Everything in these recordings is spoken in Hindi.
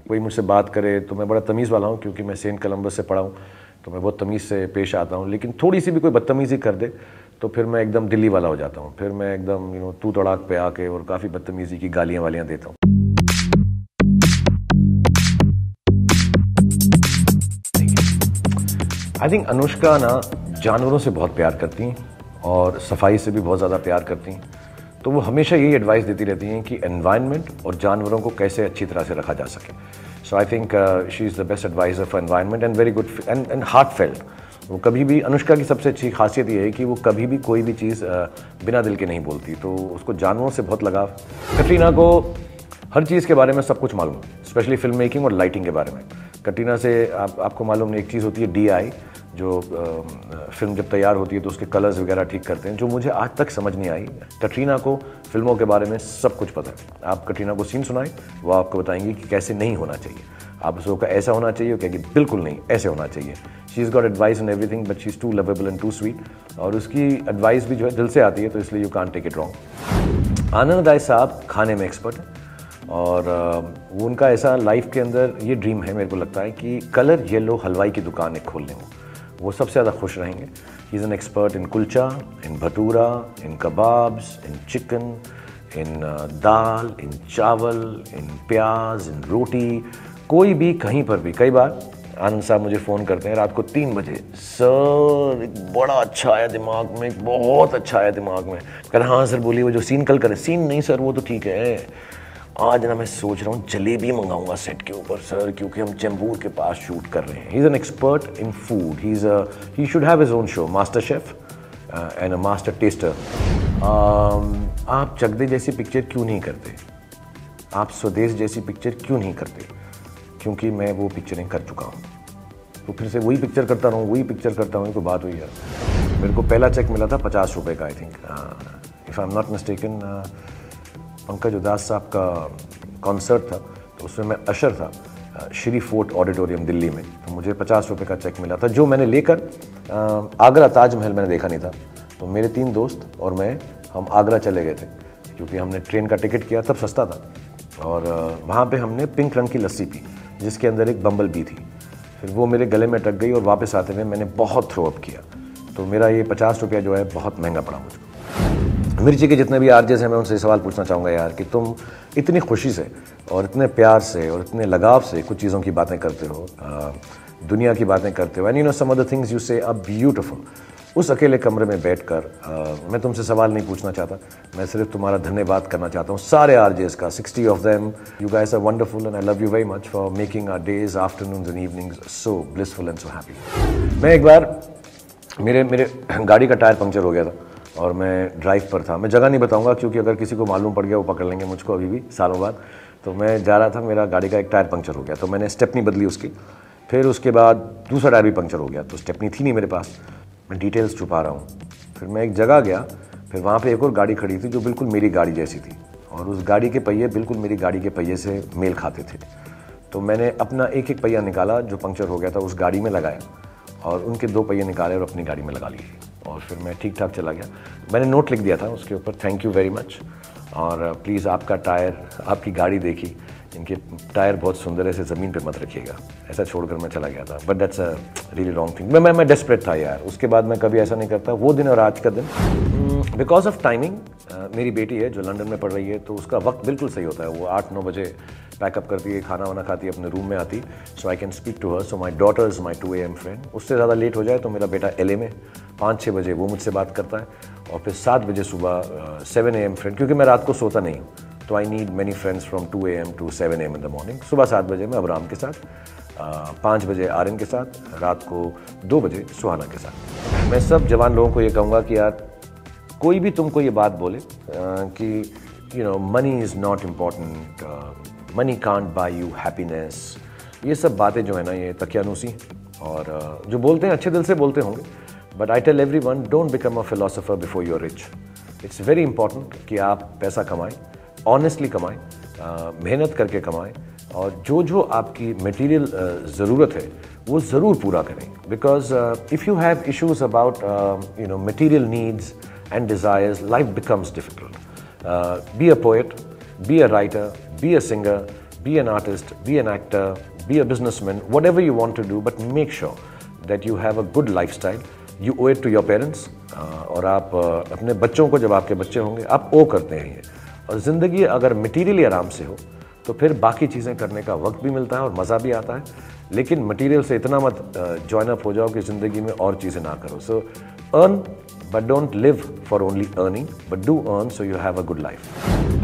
कोई मुझसे बात करे तो मैं बड़ा तमीज़ वाला हूँ, क्योंकि मैं सेंट कोलंबस से पढ़ा हूँ, तो मैं बहुत तमीज़ से पेश आता हूँ। लेकिन थोड़ी सी भी कोई बदतमीज़ी कर दे तो फिर मैं एकदम दिल्ली वाला हो जाता हूँ, फिर मैं एकदम तू तड़ाक पे आके और काफ़ी बदतमीज़ी की गालियाँ वालियाँ देता हूँ। आई थिंक अनुष्का ना जानवरों से बहुत प्यार करती हैं और सफाई से भी बहुत ज़्यादा प्यार करती हैं, तो वो हमेशा यही एडवाइस देती रहती हैं कि एनवायरनमेंट और जानवरों को कैसे अच्छी तरह से रखा जा सके। So I think she is the best advisor for environment and very good and heart felt. वो कभी भी, अनुष्का की सबसे अच्छी खासियत ये है कि वो कभी भी कोई भी चीज़ बिना दिल के नहीं बोलती, तो उसको जानवरों से बहुत लगाव। कटरीना को हर चीज़ के बारे में सब कुछ मालूम है, स्पेशली फिल्म मेकिंग और लाइटिंग के बारे में। कटरीना से आपको मालूम है एक चीज़ होती है DI, जो फिल्म जब तैयार होती है तो उसके कलर्स वगैरह ठीक करते हैं, जो मुझे आज तक समझ नहीं आई। कटरीना को फिल्मों के बारे में सब कुछ पता है। आप कटरीना को सीन सुनाएं, वो आपको बताएंगी कि कैसे नहीं होना चाहिए। आप उसको का ऐसा होना चाहिए, वो कहेगी बिल्कुल नहीं, ऐसे होना चाहिए। She is got advice in everything, but she is too lovable and too sweet, और उसकी एडवाइस भी जो है दिल से आती है, तो इसलिए you can't take it wrong. Anand Rai साहब खाने में एक्सपर्ट हैं, और वो उनका ऐसा लाइफ के अंदर ये ड्रीम है, मेरे को लगता है कि कलर येलो हलवाई की दुकान एक खोल लें। वो सबसे ज़्यादा खुश रहेंगे। He is an expert in kulcha, in bhatura, in kebabs, in chicken, in dal, in chawal, in प्याज, इन रोटी, कोई भी कहीं पर भी। कई बार आनंद साहब मुझे फ़ोन करते हैं रात को 3 बजे, सर एक बड़ा अच्छा आया दिमाग में, एक बहुत अच्छा आया दिमाग में। कह हाँ सर बोलिए, वो जो सीन कल करे। सीन नहीं सर, वो तो ठीक है, आज ना मैं सोच रहा हूँ जलेबी मंगाऊंगा सेट के ऊपर सर, क्योंकि हम चेंबूर के पास शूट कर रहे हैं। ही is an expert in food, he should have his own show, master chef and a master tester. आप चक दे जैसी पिक्चर क्यों नहीं करते? आप स्वदेश जैसी पिक्चर क्यों नहीं करते? क्योंकि मैं वो पिक्चरें कर चुका हूँ, तो फिर से वही पिक्चर करता रहूँ, वही पिक्चर करता हूँ, कोई बात हुई यार। मेरे को पहला चेक मिला था 50 रुपये का, I think, if I am not mistaken. Pankaj उदास साहब का कॉन्सर्ट था, तो उसमें मैं अशर था श्री फोर्ट ऑडिटोरियम दिल्ली में, तो मुझे 50 रुपये का चेक मिला था, जो मैंने लेकर आगरा ताजमहल मैंने देखा नहीं था, तो मेरे 3 दोस्त और मैं, हम आगरा चले गए थे, क्योंकि हमने ट्रेन का टिकट किया, तब सस्ता था, और वहाँ पे हमने पिंक रंग की लस्सी पी, जिसके अंदर एक बम्बल बी थी। फिर वो मेरे गले में अटक गई, और वापस आते हुए मैंने बहुत थ्रो अप किया। तो मेरा ये 50 रुपया जो है बहुत महंगा पड़ा मुझको। मिर्ची के जितने भी आरजेस हैं, मैं उनसे सवाल पूछना चाहूँगा यार, कि तुम इतनी खुशी से और इतने प्यार से और इतने लगाव से कुछ चीज़ों की बातें करते हो, दुनिया की बातें करते हो, and you know some of the things you say are beautiful. उस अकेले कमरे में बैठकर मैं तुमसे सवाल नहीं पूछना चाहता, मैं सिर्फ तुम्हारा धन्यवाद करना चाहता हूँ सारे आरजेस का, 60 of them. You guys are wonderful and I love you very much for making our days, afternoons and evenings so blissful and so happy. मैं एक बार, मेरे गाड़ी का टायर पंक्चर हो गया था, और मैं ड्राइव पर था। मैं जगह नहीं बताऊंगा, क्योंकि अगर किसी को मालूम पड़ गया वो पकड़ लेंगे मुझको अभी भी, सालों बाद। तो मैं जा रहा था, मेरा गाड़ी का एक टायर पंक्चर हो गया, तो मैंने स्टेपनी बदली उसकी। फिर उसके बाद दूसरा टायर भी पंक्चर हो गया, तो स्टेपनी थी नहीं मेरे पास, मैं डिटेल्स छुपा रहा हूँ। फिर मैं एक जगह गया, फिर वहाँ पर एक और गाड़ी खड़ी थी जो बिल्कुल मेरी गाड़ी जैसी थी, और उस गाड़ी के पहिए बिल्कुल मेरी गाड़ी के पहिए से मेल खाते थे। तो मैंने अपना एक एक पहिया निकाला जो पंक्चर हो गया था, उस गाड़ी में लगाया, और उनके 2 पहिए निकाले और अपनी गाड़ी में लगा लिए, और फिर मैं ठीक ठाक चला गया। मैंने नोट लिख दिया था उसके ऊपर, थैंक यू वेरी मच, और प्लीज़ आपका टायर, आपकी गाड़ी देखी, इनके टायर बहुत सुंदर है, इसे ज़मीन पे मत रखिएगा। ऐसा छोड़कर मैं चला गया था, but that's a really wrong thing. मैं डेस्परेट था यार, उसके बाद मैं कभी ऐसा नहीं करता। वो दिन और आज का दिन, बिकॉज ऑफ टाइमिंग, मेरी बेटी है जो लंदन में पढ़ रही है, तो उसका वक्त बिल्कुल सही होता है। वो 8-9 बजे पैकअप करती है, खाना वाना खाती है, अपने रूम में आती, so I can speak to her. So my daughter is my 2 AM friend. उससे ज़्यादा लेट हो जाए तो मेरा बेटा LA में 5-6 बजे वो मुझसे बात करता है, और फिर 7 बजे सुबह 7 AM फ्रेंड, क्योंकि मैं रात को सोता नहीं हूँ, तो I need many friends from 2 AM to 7 AM in the morning. सुबह 7 बजे मैं अबराम के साथ, 5 बजे आर्यन के साथ, रात को 2 बजे सुहाना के साथ। मैं सब जवान लोगों को ये कहूँगा कि यार, कोई भी तुमको ये बात बोले कि you know money is not important, money can't buy you happiness, ये सब बातें जो है ना, ये तकियानूसी, और जो बोलते हैं अच्छे दिल से बोलते होंगे, but I tell everyone, don't become a philosopher before you are rich. It's very important कि आप पैसा कमाएं, ऑनेस्टली कमाएं, मेहनत करके कमाएं, और जो जो आपकी मटेरियल ज़रूरत है वो ज़रूर पूरा करें। Because if you have issues about you know material needs and desires, life becomes difficult. Be a poet, be a writer, be a singer, be an artist, be an actor, be a businessman, whatever you want to do, but make sure that you have a good lifestyle. You owe it to your parents. और आप अपने बच्चों को, जब आपके बच्चे होंगे, आप ओ करते हैं ये। और ज़िंदगी अगर मटीरियली आराम से हो तो फिर बाकी चीज़ें करने का वक्त भी मिलता है और मज़ा भी आता है। लेकिन मटीरियल से इतना मत जॉइन अप हो जाओ कि ज़िंदगी में और चीज़ें ना करो। सो earn but don't live for only earning, but do earn so you have a good life.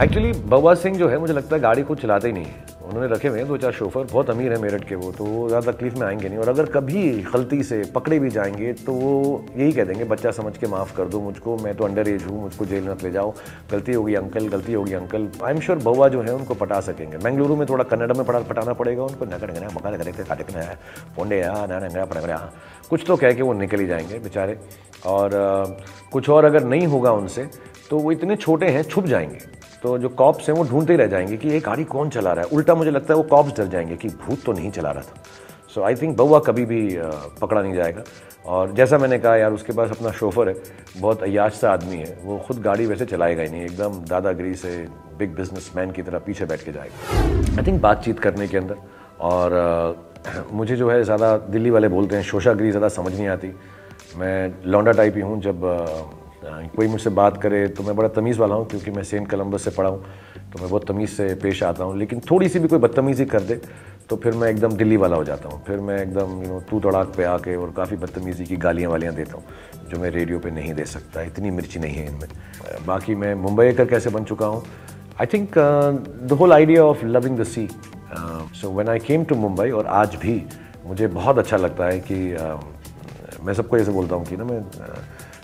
Actually बउआ सिंह जो है, मुझे लगता है गाड़ी को चलाते ही नहीं है। उन्होंने रखे हुए हैं 2-4 शोफर, बहुत अमीर है मेरठ के वो, तो वो ज़्यादा तकलीफ में आएंगे नहीं। और अगर कभी गलती से पकड़े भी जाएंगे तो वो यही कह देंगे, बच्चा समझ के माफ़ कर दो मुझको, मैं तो अंडर एज हूँ, मुझको जेल मत ले जाओ, गलती होगी अंकल, गलती होगी अंकल। आई एम श्योर बउआ जो है उनको पटा सकेंगे। बेंगलुरु में थोड़ा कन्नड़ में पटाना पड़ेगा उनको, कुछ तो कह के वो निकल ही जाएंगे बेचारे। और कुछ और अगर नहीं होगा उनसे तो वो इतने छोटे हैं, छुप जाएंगे। तो जो कॉप्स हैं वो ढूंढते ही रह जाएंगे कि ये गाड़ी कौन चला रहा है। उल्टा मुझे लगता है वो कॉप्स डर जाएंगे कि भूत तो नहीं चला रहा था। सो आई थिंक बउआ कभी भी पकड़ा नहीं जाएगा। और जैसा मैंने कहा यार, उसके पास अपना शोफर है, बहुत अय्याश सा आदमी है, वो खुद गाड़ी वैसे चलाएगा ही नहीं, एकदम दादागिरी से बिग बिजनेसमैन की तरह पीछे बैठ के जाएगा। आई थिंक बातचीत करने के अंदर, और मुझे जो है ज़्यादा दिल्ली वाले बोलते हैं शोशागिरी ज़्यादा समझ नहीं आती। मैं लौंडा टाइप ही हूँ। जब कोई मुझसे बात करे तो मैं बड़ा तमीज़ वाला हूँ, क्योंकि मैं सेंट कोलंबस से पढ़ा हूँ, तो मैं बहुत तमीज़ से पेश आता हूँ। लेकिन थोड़ी सी भी कोई बदतमीज़ी कर दे तो फिर मैं एकदम दिल्ली वाला हो जाता हूँ। फिर मैं एकदम तू तड़ाक पे आके और काफ़ी बदतमीज़ी की गालियाँ वालियाँ देता हूँ, जो मैं रेडियो पे नहीं दे सकता, इतनी मिर्ची नहीं है इनमें। बाकी मैं मुंबई का कैसे बन चुका हूँ, I think the whole idea of loving the sea. So when I came to Mumbai, और आज भी मुझे बहुत अच्छा लगता है कि मैं सबको ऐसे बोलता हूँ कि ना, मैं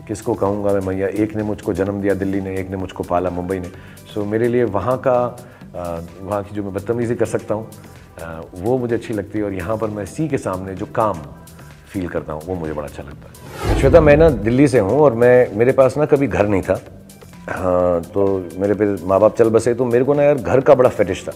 किसको कहूँगा मैं मैया, एक ने मुझको जन्म दिया दिल्ली ने, एक ने मुझको पाला मुंबई ने। सो मेरे लिए वहाँ की जो मैं बदतमीज़ी कर सकता हूँ वो मुझे अच्छी लगती है। और यहाँ पर मैं सी के सामने जो काम फील करता हूँ वो मुझे बड़ा अच्छा लगता है। श्वेता, मैं ना दिल्ली से हूँ और मेरे पास ना कभी घर नहीं था। हाँ, तो मेरे पे माँ बाप चल बसे, तो मेरे को ना यार घर का बड़ा फेटिश था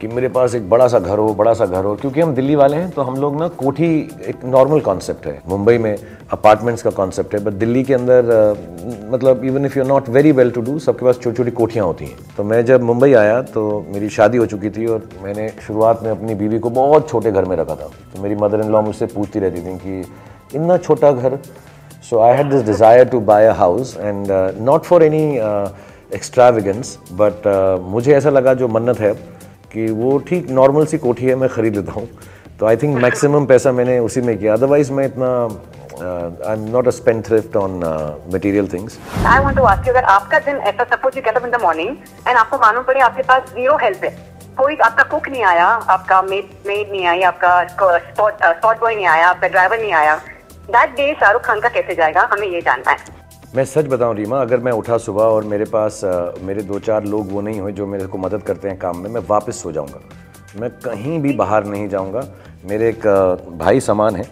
कि मेरे पास एक बड़ा सा घर हो। क्योंकि हम दिल्ली वाले हैं तो हम लोग ना, कोठी एक नॉर्मल कॉन्सेप्ट है। मुंबई में अपार्टमेंट्स का कॉन्सेप्ट है, बट दिल्ली के अंदर मतलब even if you are not very well to do, सबके पास छोटी छोटी कोठियाँ होती हैं। तो मैं जब मुंबई आया तो मेरी शादी हो चुकी थी, और मैंने शुरुआत में अपनी बीवी को बहुत छोटे घर में रखा था। तो मेरी मदर इन लॉ मुझसे पूछती रहती थी कि इतना छोटा घर। So I had this desire to buy a house, and not for any extravagance, but मुझे ऐसा लगा जो मन्नत है कि वो ठीक नॉर्मल सी कोठी है, मैं ख़रीद लेता हूँ। तो आई थिंक मैक्सिमम पैसा मैंने उसी में किया। अदरवाइज मैं इतना I am not a spendthrift on material things. I want to ask you, अगर आपका दिन ऐसा, suppose you get up in the morning and आपको मालूम पड़े आपके पास जीरो हेल्प है, कोई आपका कुक नहीं आया, आपका मेड नहीं आई, आपका स्पॉट बॉय नहीं आया, आपका ड्राइवर नहीं आया, दैट डे शाहरुख खान का कैसे जाएगा, हमें ये जानना है। मैं सच बताऊं रीमा, अगर मैं उठा सुबह और मेरे पास मेरे 2-4 लोग वो नहीं हुए जो मेरे को मदद करते हैं काम में, मैं वापस सो जाऊंगा। मैं कहीं भी बाहर नहीं जाऊंगा। मेरे एक भाई समान है,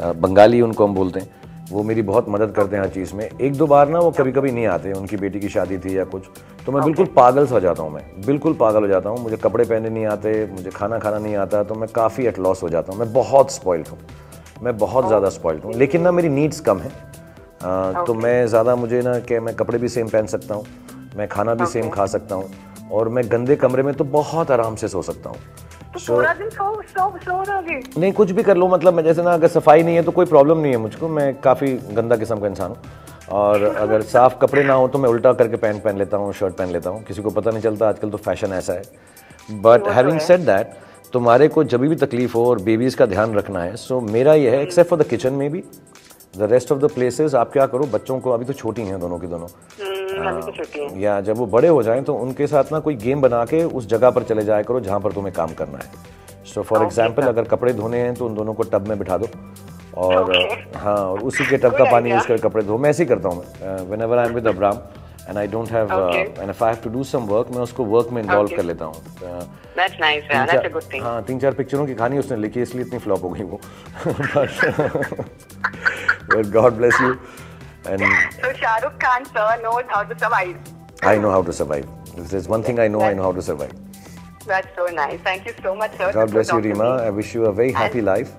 बंगाली उनको हम बोलते हैं, वो मेरी बहुत मदद करते हैं हर चीज़ में। 1-2 बार ना वो कभी कभी नहीं आते, उनकी बेटी की शादी थी या कुछ, तो मैं बिल्कुल पागल सा हो जाता हूँ। मैं बिल्कुल पागल हो जाता हूँ। मुझे कपड़े पहनने नहीं आते, मुझे खाना खाना नहीं आता, तो मैं काफ़ी एट लॉस हो जाता हूँ। मैं बहुत स्पॉइल्ड हूँ, मैं बहुत ज़्यादा स्पॉइल्ड हूँ। लेकिन ना मेरी नीड्स कम है, तो मैं ज़्यादा, मुझे ना कि मैं कपड़े भी सेम पहन सकता हूँ, मैं खाना भी सेम खा सकता हूँ, और मैं गंदे कमरे में तो बहुत आराम से सो सकता हूँ। तो पूरा दिन सो रहोगे? नहीं, कुछ भी कर लो, मतलब मैं जैसे ना, अगर सफाई नहीं है तो कोई प्रॉब्लम नहीं है मुझको, मैं काफ़ी गंदा किस्म का इंसान हूँ। और अगर साफ़ कपड़े ना हो तो मैं उल्टा करके पैंट पहन लेता हूँ, शर्ट पहन लेता हूँ, किसी को पता नहीं चलता, आजकल तो फैशन ऐसा है। बट हैविंग सेड दैट, तुम्हारे को जब भी तकलीफ हो और बेबीज़ का ध्यान रखना है, सो मेरा ये है, एक्सेप्ट फॉर द किचन में भी, the rest of the places आप क्या करो, बच्चों को, अभी तो छोटी हैं दोनों की दोनों, या जब वो बड़े हो जाएं तो उनके साथ ना कोई गेम बना के उस जगह पर चले जाया करो जहाँ पर तुम्हें काम करना है। सो फॉर एग्जाम्पल, अगर कपड़े धोने हैं तो उन दोनों को टब में बिठा दो, और हाँ, और उसी के टब का पानी यूज़ कर कपड़े धो। मैं ऐसे ही करता हूँ। Whenever I am with AbRam and I don't have, and if I have to do some work, मैं उसको वर्क में इन्वॉल्व कर लेता हूँ। That's nice, that's a good thing. हाँ, 3-4 पिक्चरों की कहानी उसने लिखी, इसलिए इतनी फ्लॉप हो गई वो। But God bless you. And so Shahrukh Khan sir knows how to survive. I know how to survive. If there's one thing I know how to survive. That's so nice. Thank you so much, sir. God bless you, Reema. I wish you a very happy life.